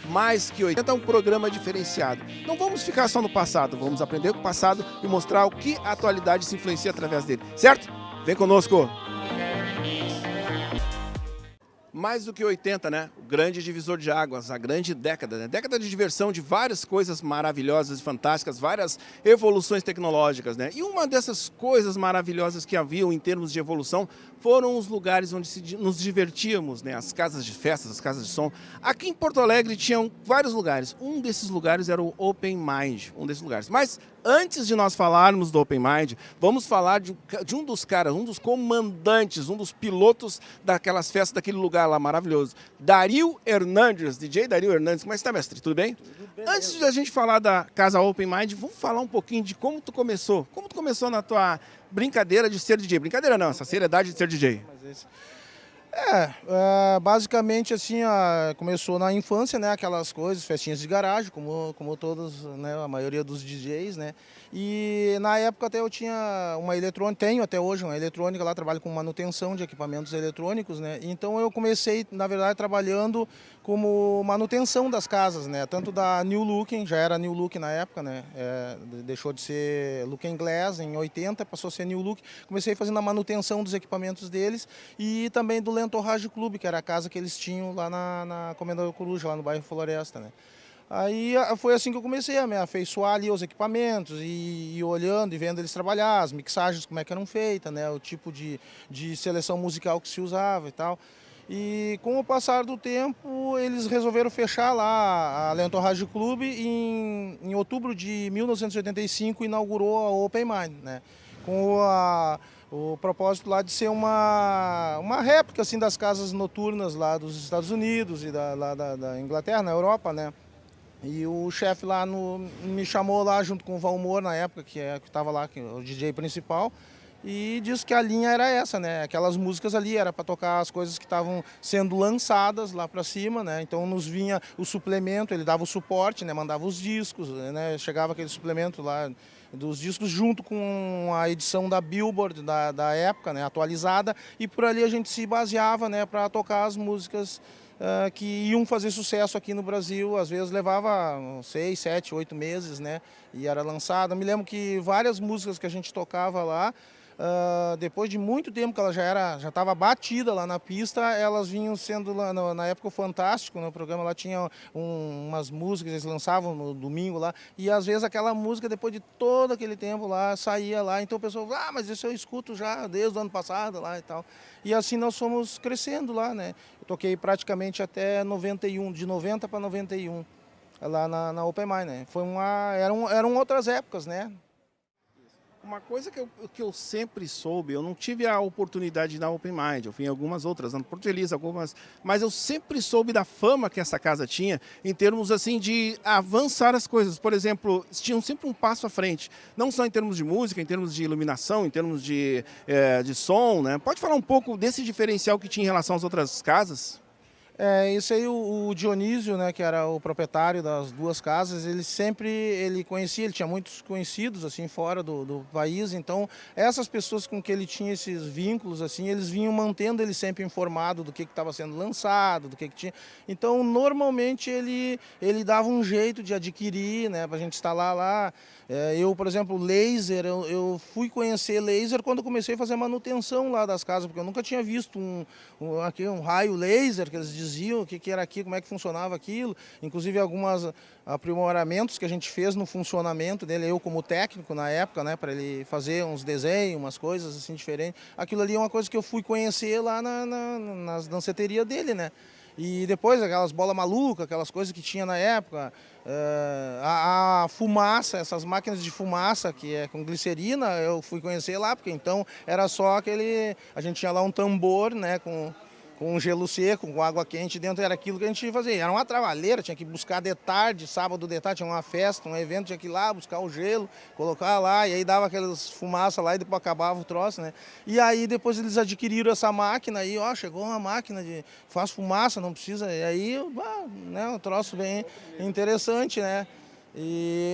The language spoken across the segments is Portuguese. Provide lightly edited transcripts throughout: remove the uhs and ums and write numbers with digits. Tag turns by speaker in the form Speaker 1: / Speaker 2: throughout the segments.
Speaker 1: Mais que 80 é um programa diferenciado. Não vamos ficar só no passado, vamos aprender com o passado e mostrar o que a atualidade se influencia através dele, certo? Vem conosco! Mais do que 80, né? O grande divisor de águas, a grande década, né? Década de diversão, de várias coisas maravilhosas e fantásticas, várias evoluções tecnológicas, né? E uma dessas coisas maravilhosas que haviam em termos de evolução foram os lugares onde nos divertíamos, né? As casas de festas, as casas de som. Aqui em Porto Alegre tinham vários lugares. Um desses lugares era o Open Mind, um desses lugares. Mas antes de nós falarmos do Open Mind, vamos falar de um dos caras, um dos comandantes, um dos pilotos daquelas festas daquele lugar lá maravilhoso. Dario Hernandes, DJ Dario Hernandes. Como é que está, mestre? Tudo bem? Tudo bem. Antes de a gente falar da casa Open Mind, vamos falar um pouquinho de como tu começou. Como tu começou na tua brincadeira de ser DJ? Brincadeira não, essa seriedade de ser DJ.
Speaker 2: Basicamente assim, começou na infância, né, aquelas coisas, festinhas de garagem, como todos, né, a maioria dos DJs, né, e na época até eu tinha uma eletrônica, tenho até hoje uma eletrônica, lá trabalho com manutenção de equipamentos eletrônicos, né, então eu comecei, na verdade, trabalhando como manutenção das casas, né, tanto da New Looking, já era New Look na época, né, deixou de ser Looking Glass em 80, passou a ser New Look, comecei fazendo a manutenção dos equipamentos deles e também do Lentorrage Club, que era a casa que eles tinham lá na Comendador Coruja, lá no bairro Floresta, né. Aí foi assim que eu comecei a me afeiçoar ali aos equipamentos e olhando e vendo eles trabalhar, as mixagens como é que eram feitas, né, o tipo de seleção musical que se usava e tal. E com o passar do tempo, eles resolveram fechar lá a Lentorrage Club e em outubro de 1985 inaugurou a Open Mind, né, com o propósito lá de ser uma réplica assim, das casas noturnas lá dos Estados Unidos e da Inglaterra, na Europa, né. E o chefe lá me chamou lá junto com o Valmor na época, que estava lá, que é o DJ principal, e disse que a linha era essa, né? Aquelas músicas ali era para tocar as coisas que estavam sendo lançadas lá para cima, né? Então nos vinha o suplemento, ele dava o suporte, né? Mandava os discos, né? Chegava aquele suplemento lá dos discos junto com a edição da Billboard da época, né? Atualizada, e por ali a gente se baseava, né? Para tocar as músicas que iam fazer sucesso aqui no Brasil. Às vezes levava 6, 7, 8 meses, né? E era lançada. Me lembro que várias músicas que a gente tocava lá, depois de muito tempo que ela já estava batida lá na pista, elas vinham sendo, lá na época, o Fantástico, no programa, lá tinha umas músicas, eles lançavam no domingo lá, e às vezes aquela música, depois de todo aquele tempo lá, saía lá, então o pessoal, mas isso eu escuto já desde o ano passado lá e tal. E assim nós fomos crescendo lá, né? Eu toquei praticamente até 91, de 90 para 91, lá na Open Mind, né? Eram outras épocas, né?
Speaker 1: Uma coisa que eu sempre soube, eu não tive a oportunidade de ir na Open Mind, eu fui em algumas outras, na Porto Elisa, algumas, mas eu sempre soube da fama que essa casa tinha em termos assim de avançar as coisas. Por exemplo, tinham sempre um passo à frente, não só em termos de música, em termos de iluminação, em termos de som, né? Pode falar um pouco desse diferencial que tinha em relação às outras casas?
Speaker 2: Isso aí o Dionísio, né, que era o proprietário das duas casas, ele conhecia, ele tinha muitos conhecidos assim fora do país, então essas pessoas com que ele tinha esses vínculos assim, eles vinham mantendo ele sempre informado do que estava sendo lançado, do que tinha. Então normalmente ele dava um jeito de adquirir, né, para a gente instalar lá. Eu, por exemplo, laser, eu fui conhecer laser quando eu comecei a fazer manutenção lá das casas, porque eu nunca tinha visto um raio laser que eles diziam o que era aquilo, como é que funcionava aquilo. Inclusive alguns aprimoramentos que a gente fez no funcionamento dele, eu como técnico na época, né, para ele fazer uns desenhos, umas coisas assim diferentes. Aquilo ali é uma coisa que eu fui conhecer lá nas danceterias dele, né. E depois aquelas bolas malucas, aquelas coisas que tinha na época, a fumaça, essas máquinas de fumaça que é com glicerina, eu fui conhecer lá, porque então era só a gente tinha lá um tambor, né, com gelo seco, com água quente dentro, era aquilo que a gente fazia. Era uma trabalheira, tinha que buscar de tarde, sábado de tarde, tinha uma festa, um evento, tinha que ir lá buscar o gelo, colocar lá, e aí dava aquelas fumaças lá e depois acabava o troço, né? E aí depois eles adquiriram essa máquina aí, chegou uma máquina faz fumaça, não precisa, e aí, né, um troço bem interessante, né?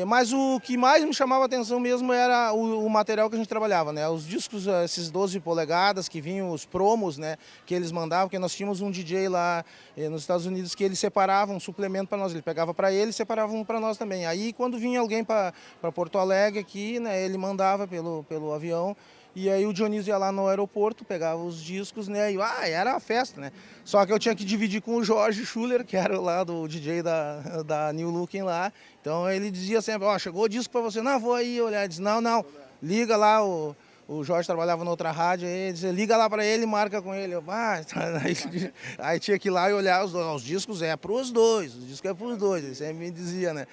Speaker 2: Mas o que mais me chamava a atenção mesmo era o material que a gente trabalhava, né? Os discos, esses 12 polegadas que vinham, os promos, né? Que eles mandavam, porque nós tínhamos um DJ lá nos Estados Unidos que ele separava um suplemento para nós. Ele pegava para ele e separava um para nós também. Aí quando vinha alguém para Porto Alegre aqui, né? Ele mandava pelo avião. E aí o Dionísio ia lá no aeroporto, pegava os discos, né? E era a festa, né? Só que eu tinha que dividir com o Jorge Schuller, que era lá do DJ da New Looking lá. Então ele dizia sempre, ó, chegou o disco para você, não, vou aí olhar. Ele disse, não, liga lá, o Jorge trabalhava na outra rádio, aí ele dizia, liga lá para ele, marca com ele. Aí tinha que ir lá e olhar os discos, os discos é pros dois, ele sempre me dizia, né?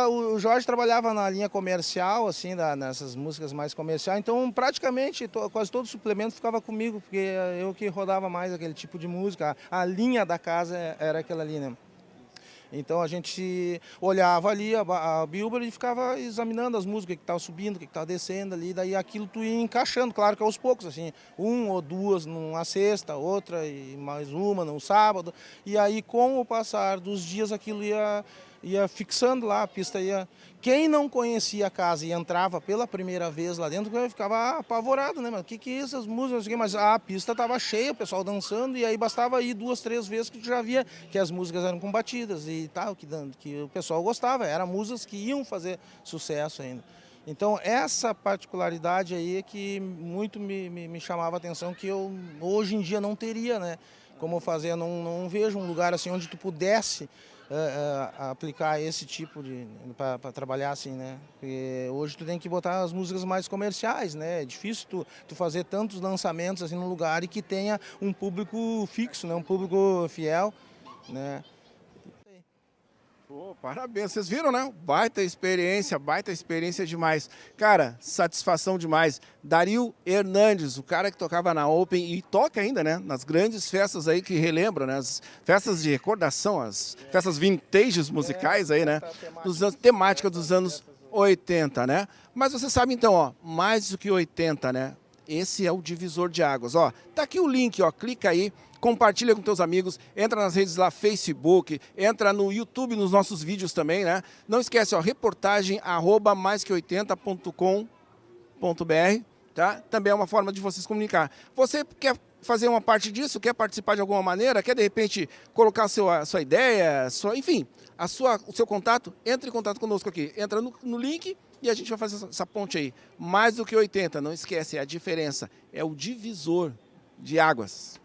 Speaker 2: O Jorge trabalhava na linha comercial, assim, nessas músicas mais comerciais, então praticamente quase todo o suplemento ficava comigo, porque eu que rodava mais aquele tipo de música, a linha da casa era aquela ali, né? Então a gente olhava ali a Billboard e ficava examinando as músicas, o que estava subindo, o que estava descendo ali, daí aquilo tu ia encaixando, claro que aos poucos, assim, um ou duas numa sexta, outra e mais uma num sábado, e aí com o passar dos dias aquilo ia fixando lá, a pista ia... Quem não conhecia a casa e entrava pela primeira vez lá dentro, ficava apavorado, né? Mas o que é essas músicas? Mas a pista estava cheia, o pessoal dançando, e aí bastava ir 2, 3 vezes que tu já via que as músicas eram combatidas e tal, que o pessoal gostava, eram músicas que iam fazer sucesso ainda. Então essa particularidade aí é que muito me chamava a atenção, que eu hoje em dia não teria, né? Como fazer, não vejo um lugar assim onde tu pudesse aplicar esse tipo de para trabalhar assim, né? Porque hoje tu tem que botar as músicas mais comerciais, né? É difícil tu fazer tantos lançamentos assim num lugar e que tenha um público fixo, né? Um público fiel, né?
Speaker 1: Pô, parabéns, vocês viram, né? Baita experiência demais. Cara, satisfação demais. Dario Hernandes, o cara que tocava na Open e toca ainda, né? Nas grandes festas aí que relembram, né? As festas de recordação, as festas vintages musicais aí, né? Temática dos anos 80, né? Mas você sabe então, ó, mais do que 80, né? Esse é o divisor de águas, ó. Tá aqui o link, ó, clica aí. Compartilha com teus amigos, entra nas redes lá, Facebook, entra no YouTube, nos nossos vídeos também, né? Não esquece, ó, reportagem @mais-que80.com.br, tá? Também é uma forma de vocês comunicar. Você quer fazer uma parte disso, quer participar de alguma maneira, quer de repente colocar a sua ideia, enfim, o seu contato, entre em contato conosco aqui. Entra no link e a gente vai fazer essa ponte aí. Mais do que 80, não esquece, é a diferença, é o divisor de águas.